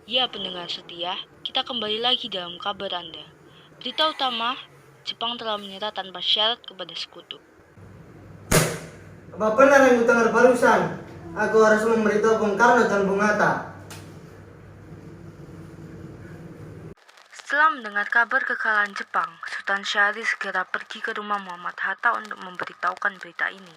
Ya pendengar setia, kita kembali lagi dalam kabar Anda. Berita utama, Jepang telah menyerah tanpa syarat kepada sekutu. Apa benar yang kudengar barusan? Aku harus memberitahu Bung Karno dan Bung Hatta. Setelah mendengar kabar kekalahan Jepang, Sultan Syahrir segera pergi ke rumah Muhammad Hatta untuk memberitahukan berita ini.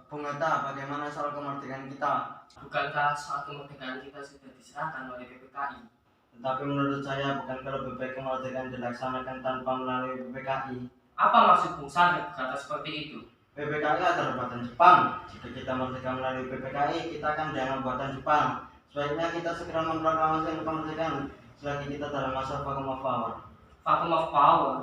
Bung Hatta, bagaimana soal kemerdekaan kita? Bukankah soal kemerdekaan kita sudah diserahkan oleh PPKI? Tetapi menurut saya bukan kalau lebih kemerdekaan dilaksanakan tanpa melalui PPKI. Apa maksud Bung Syahrir berkata seperti itu? PPKI adalah buatan Jepang. Jika kita merdeka melalui PPKI, kita akan dianggap buatan Jepang. Sebaiknya kita segera memproklamasikan kemerdekaan selagi kita dalam masa vacuum of power. Vacuum of power?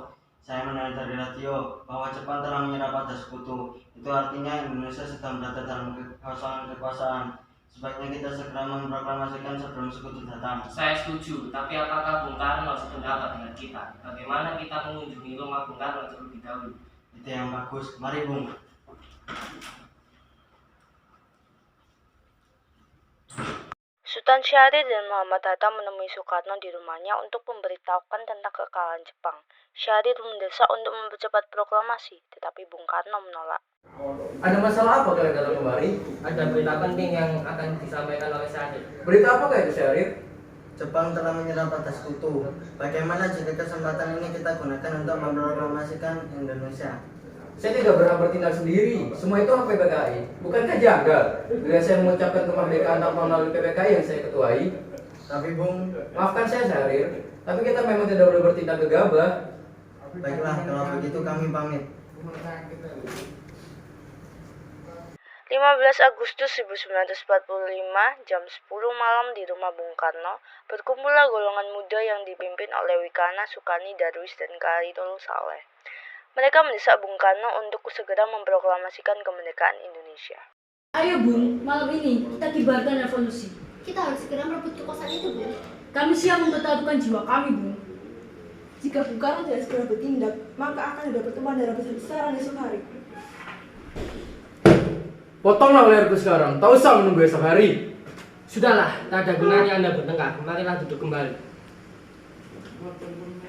Saya mendengar dari radio bahwa Jepang telah menyerah pada sekutu. Itu artinya Indonesia sedang berada dalam kekuasaan. Sebaiknya kita segera memproklamasikan sebelum sekutu datang. Saya setuju, tapi apakah Bung Karno sependapat dengan kita? Bagaimana kita mengunjungi rumah Bung Karno terlebih dahulu? Itu yang bagus. Mari Bung. Sultan Syahrir dan Muhammad Hatta menemui Soekarno di rumahnya untuk memberitahukan tentang kekalahan Jepang. Syahrir mendesak untuk mempercepat proklamasi, tetapi Bung Karno menolak. Ada masalah apa kalian datang kemari? Ada berita penting yang akan disampaikan oleh Syahrir. Berita apakah itu, Syarif? Jepang telah menyerah pada sekutu. Bagaimana jika kesempatan ini kita gunakan untuk memproklamasikan Indonesia? Saya tidak berhak bertindak sendiri. Semua itu hak PPKI. Bukankah janggal bila saya mengucapkan kemerdekaan tanpa melalui PPKI yang saya ketuai? Tapi Bung, Maafkan saya, Syahrir, tapi kita memang tidak boleh bertindak gegabah. baiklah kalau begitu kami pamit. 15 Agustus 1945, jam 10 malam di rumah Bung Karno, berkumpullah golongan muda yang dipimpin oleh Wikana, Sukarni, Darwis, dan Khairul Saleh. Mereka mendesak Bung Karno untuk segera memproklamasikan kemerdekaan Indonesia. Ayo Bung, malam ini kita kibarkan revolusi. Kita harus segera merebut kekuasaan itu, Bu. Kami siap mempertaruhkan jiwa kami, Bung. Jika Bung Karno tidak segera bertindak, maka akan ada pertemuan darah besar-besaran esok hari. Potonglah leherku sekarang, tak usah menunggu esok hari. Sudahlah, tak ada gunanya Anda bertengkar. Marilah duduk kembali.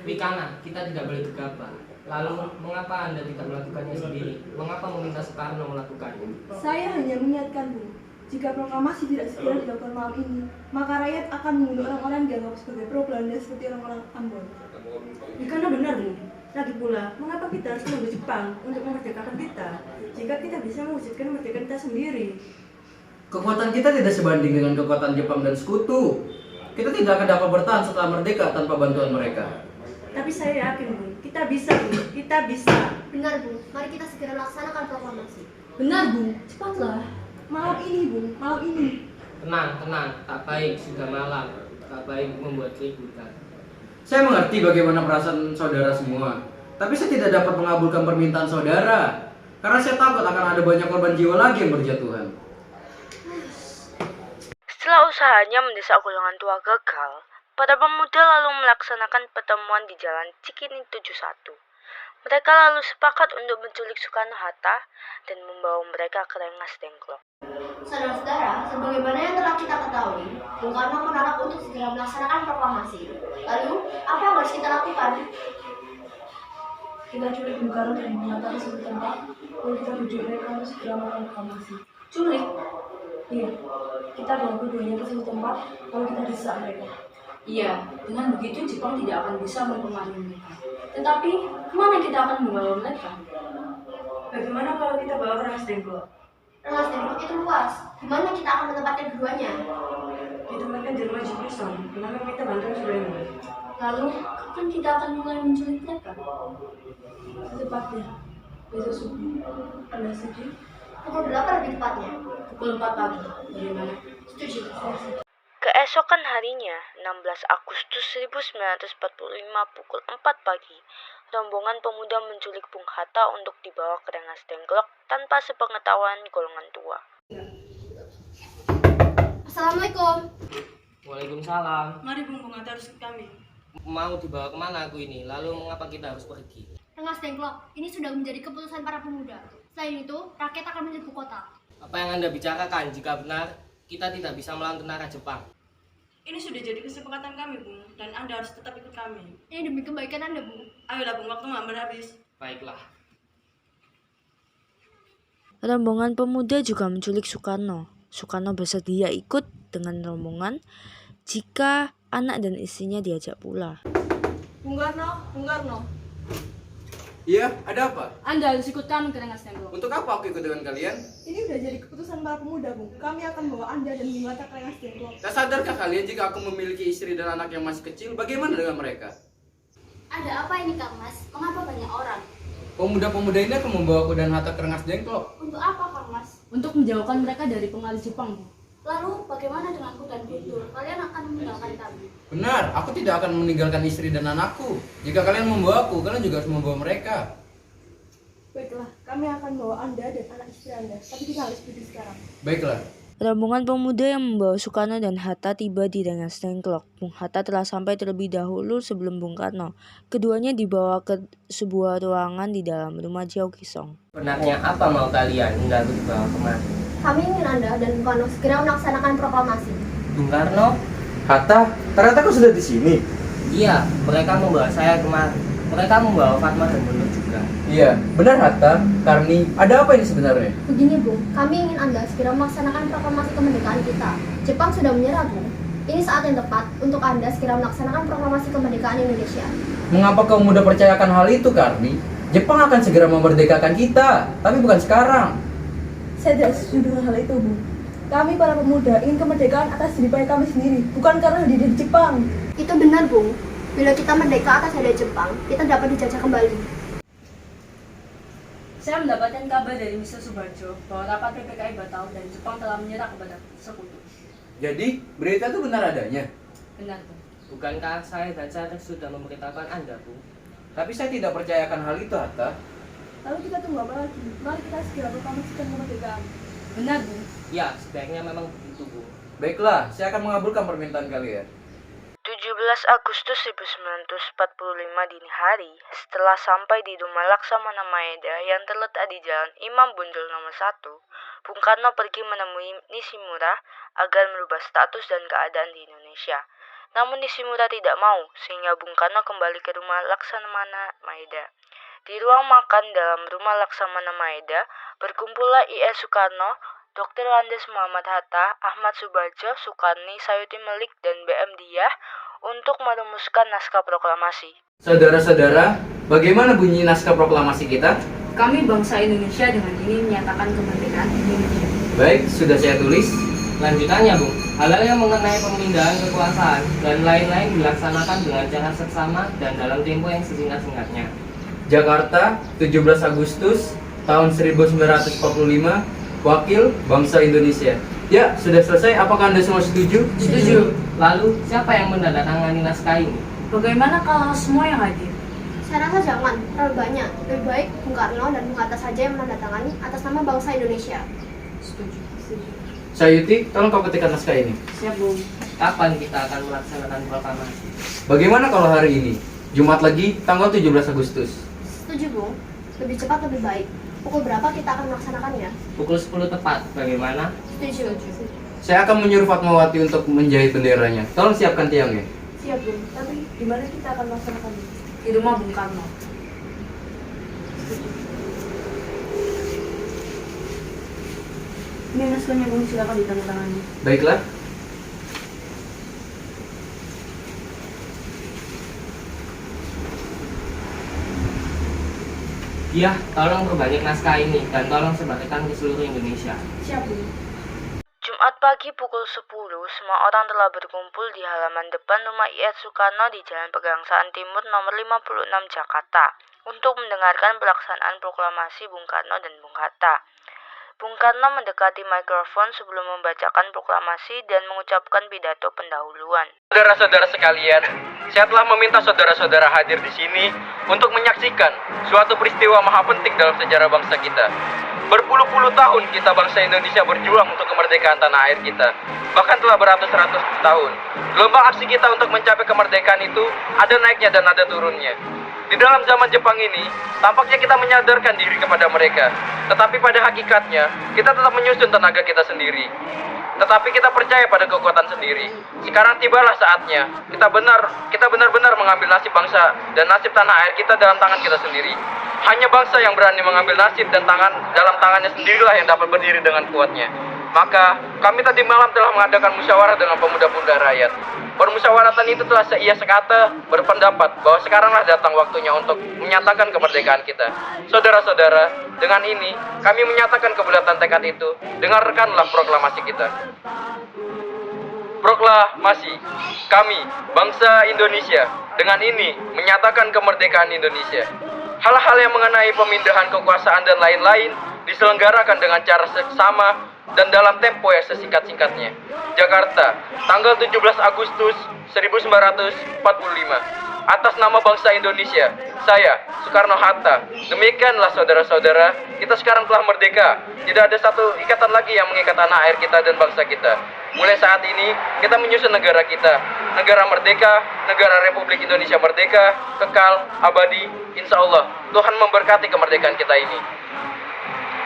Wikana, kita tidak boleh gegabah. Lalu, mengapa Anda tidak melakukannya sendiri? Mengapa meminta Soekarno melakukannya? Saya hanya mengingatkan, Bung, jika proklamasi tidak segera dilakukan malam ini, maka rakyat akan membunuh orang-orang yang dianggap sebagai pro Belanda seperti orang-orang Ambon. Karena benar, Bung. Lagi pula, mengapa kita harus menunggu Jepang untuk memerdekakan kita, jika kita bisa mewujudkan kemerdekaan kita sendiri? Kekuatan kita tidak sebanding dengan kekuatan Jepang dan sekutu. Kita tidak akan dapat bertahan setelah merdeka tanpa bantuan mereka. Tapi saya yakin, Bung, kita bisa, Bung. Kita bisa. Benar, Bu. Mari kita segera laksanakan proklamasi. Benar, Bung. Cepatlah. Malam ini, Bung, malam ini. Tenang, tenang. Tak baik, sudah malam. Tak baik membuat keributan. Saya mengerti bagaimana perasaan saudara semua. Tapi saya tidak dapat mengabulkan permintaan saudara. Karena saya takut akan ada banyak korban jiwa lagi yang berjatuhan. Setelah usahanya mendesak golongan tua gagal, para pemuda lalu melaksanakan pertemuan di Jalan Cikini 71. Mereka lalu sepakat untuk menculik Soekarno-Hatta dan membawa mereka ke Rengas Dengklok. Saudara-saudara, sebagaimana yang telah kita ketahui, Bung Karno menolak untuk segera melaksanakan proklamasi. Lalu, apa yang harus kita lakukan? Kita culik Bung Karno dan menyatakan suatu tempat, lalu kita bujuk mereka untuk segera melakukan proklamasi. Culik. Iya, kita bawa keduanya ke suatu tempat, lalu kita desak mereka. Iya, dengan begitu Jepang tidak akan bisa mempengaruhi mereka. Tetapi, kemana kita akan membawa mereka? Bagaimana kalau kita bawa ke Rengas Dengklok? Rengas Dengklok itu luas. Di mana kita akan menempatkan keduanya? Ditempatkan di rumah Jefferson, di mana kita bantuan Suleiman. Lalu, kapan kita akan mulai menculik mereka? Secepatnya, besok subuh. Anda setuju? Pukul berapa lebih tepatnya? Pukul 4 pagi. Bagaimana? Setuju. Keesokan harinya, 16 Agustus 1945 pukul 4 pagi, rombongan pemuda menculik Bung Hatta untuk dibawa ke Rengas Dengklok tanpa sepengetahuan golongan tua. Assalamualaikum. Waalaikumsalam. Mari Bung Hatta harus kami. Mau dibawa kemana aku ini? Lalu mengapa kita harus pergi? Rengas Dengklok, ini sudah menjadi keputusan para pemuda. Selain itu, rakyat akan menyerbu kota. Apa yang Anda bicarakan? Jika benar, kita tidak bisa melawan tentara Jepang. Ini sudah jadi kesepakatan kami, Bung, dan Anda harus tetap ikut kami. Ini demi kebaikan Anda, Bung. Ayolah, Bung, waktu hampir habis. Baiklah. Rombongan pemuda juga menculik Soekarno. Soekarno bersedia ikut dengan rombongan jika anak dan istrinya diajak pula. Bung Karno. Iya, ada apa? Anda harus ikut kami ke Rengas Dengklok. Untuk apa aku ikut dengan kalian? Ini udah jadi keputusan para pemuda, Bung. Kami akan bawa Anda dan Bung Hatta ke Rengas Dengklok. Tak sadarkah kalian jika aku memiliki istri dan anak yang masih kecil, bagaimana dengan mereka? Ada apa ini, Kang Mas? Mengapa banyak orang? Pemuda-pemuda ini akan membawa aku dan Hatta ke Rengas Dengklok. Untuk apa, Kang Mas? Untuk menjauhkan mereka dari pengaruh Jepang, Bung. Lalu bagaimana dengan hutan Guntur? Kalian akan meninggalkan kami. Benar, aku tidak akan meninggalkan istri dan anakku. Jika kalian membawa aku, kalian juga harus membawa mereka. Baiklah, kami akan bawa Anda dan anak istri Anda. Tapi kita harus pergi sekarang. Baiklah. Rombongan pemuda yang membawa Soekarno dan Hatta tiba di Rengas Dengklok. Bung Hatta telah sampai terlebih dahulu sebelum Bung Karno. Keduanya dibawa ke sebuah ruangan di dalam rumah Jiao Kisong. Benarnya apa mau kalian hingga aku dibawa kemari? Kami ingin Anda dan Bung Karno segera melaksanakan proklamasi. Bung Karno? Hatta, ternyata kau sudah di sini. Iya, mereka membawa saya kemari. Mereka membawa Fatma dan Bunda juga. Iya, benar Hatta. Karni, ada apa ini sebenarnya? Begini, Bung, kami ingin Anda segera melaksanakan proklamasi kemerdekaan kita. Jepang sudah menyerah, Bung. Ini saat yang tepat untuk Anda segera melaksanakan proklamasi kemerdekaan Indonesia. Mengapa kau mudah percayakan hal itu, Karni? Jepang akan segera memerdekakan kita, tapi bukan sekarang. Saya tidak setuju dengan hal itu, Bung. Kami para pemuda ingin kemerdekaan atas diri kami sendiri, bukan karena hadir di Jepang. Itu benar, Bung. Bila kita merdeka atas dari Jepang, kita dapat dijajah kembali. Saya mendapatkan kabar dari Mr. Subarjo bahwa rapat PPKI batal dan Jepang telah menyerah kepada sekutu. Jadi, berita itu benar adanya. Benar, Bung. Bukankah saya dan Syarif sudah memberitahukan Anda, Bu? Tapi saya tidak percayakan hal itu, Hatta. Lalu kita tunggu apa lagi? Mari kita segera proklamasikan kemerdekaan. Benar, Bung. Ya, sebaiknya memang begitu, Bu. Baiklah, saya akan mengabulkan permintaan kalian. 17 Agustus 1945 dini hari, setelah sampai di rumah Laksamana Maeda yang terletak di Jalan Imam Bonjol nomor 1, Bung Karno pergi menemui Nishimura agar merubah status dan keadaan di Indonesia. Namun Nishimura tidak mau, sehingga Bung Karno kembali ke rumah Laksamana Maeda. Di ruang makan dalam rumah Laksamana Maeda, berkumpullah I.S. Soekarno, Dr. Andes Muhammad Hatta, Ahmad Subarjo, Soekarni, Sayuti Melik, dan B.M. Diah untuk merumuskan naskah proklamasi. Saudara-saudara, bagaimana bunyi naskah proklamasi kita? Kami bangsa Indonesia dengan ini menyatakan kemerdekaan Indonesia. Baik, sudah saya tulis. Lanjutannya, Bu, hal-hal yang mengenai pemindahan kekuasaan dan lain-lain dilaksanakan dengan cara seksama dan dalam tempo yang sesingkat-singkatnya. Jakarta, 17 Agustus tahun 1945, Wakil Bangsa Indonesia. Ya, sudah selesai. Apakah Anda semua setuju? Setuju. Lalu, siapa yang menandatangani naskah ini? Bagaimana kalau semua yang hadir? Saya rasa jangan, terlalu banyak. Lebih baik Bung Karno dan Bung Hatta saja yang menandatangani atas nama bangsa Indonesia. Setuju. Sayuti, tolong kau ketikkan naskah ini. Siap, Bung. Kapan kita akan melaksanakan proklamasi? Bagaimana kalau hari ini? Jumat lagi, tanggal 17 Agustus. Setuju, Bung. Lebih cepat lebih baik. Pukul berapa kita akan melaksanakannya? Pukul 10 tepat, bagaimana? Setuju. Saya akan menyuruh Fatmawati untuk menjahit benderanya. Tolong siapkan tiangnya. Siap, Bung. Tapi di mana kita akan melaksanakannya? Di rumah Bung Karno. Ini naskahnya, Bung. Silakan ditandatangani. Baiklah. Iya, tolong perbanyak naskah ini dan tolong sebarkan ke seluruh Indonesia. Siap, Bung. Jumat pagi pukul 10, semua orang telah berkumpul di halaman depan rumah I.S. Soekarno di Jalan Pegangsaan Timur nomor 56 Jakarta untuk mendengarkan pelaksanaan proklamasi Bung Karno dan Bung Hatta. Bung Karno mendekati mikrofon sebelum membacakan proklamasi dan mengucapkan pidato pendahuluan. Saudara-saudara sekalian, saya telah meminta saudara-saudara hadir di sini untuk menyaksikan suatu peristiwa maha penting dalam sejarah bangsa kita. Berpuluh-puluh tahun kita bangsa Indonesia berjuang untuk kemerdekaan tanah air kita. Bahkan telah beratus-ratus tahun. Gelombang aksi kita untuk mencapai kemerdekaan itu ada naiknya dan ada turunnya. Di Di dalam zaman Jepang ini, tampaknya kita menyadarkan diri kepada mereka. Tetapi pada hakikatnya, kita tetap menyusun tenaga kita sendiri. Tetapi kita percaya pada kekuatan sendiri. Sekarang tibalah saatnya kita benar-benar mengambil nasib bangsa dan nasib tanah air kita dalam tangan kita sendiri. Hanya bangsa yang berani mengambil nasib dan dalam tangannya sendirilah yang dapat berdiri dengan kuatnya. Maka kami tadi malam telah mengadakan musyawarah dengan pemuda-pemuda rakyat. Permusyawaratan itu telah seia sekata berpendapat bahwa sekaranglah datang waktunya untuk menyatakan kemerdekaan kita. Saudara-saudara, dengan ini kami menyatakan kebulatan tekad itu. Dengarkanlah proklamasi kita. Proklamasi, kami, bangsa Indonesia, dengan ini menyatakan kemerdekaan Indonesia. Hal-hal yang mengenai pemindahan kekuasaan dan lain-lain diselenggarakan dengan cara seksama dan dalam tempo yang sesingkat-singkatnya. Jakarta, tanggal 17 Agustus 1945. Atas nama bangsa Indonesia, saya, Soekarno-Hatta. Demikianlah saudara-saudara, kita sekarang telah merdeka. Tidak ada satu ikatan lagi yang mengikat tanah air kita dan bangsa kita. Mulai saat ini, kita menyusun negara kita. Negara merdeka, negara Republik Indonesia merdeka, kekal, abadi. Insya Allah, Tuhan memberkati kemerdekaan kita ini.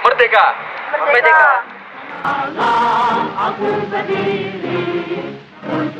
Merdeka! Merdeka! Aku berdiri untuk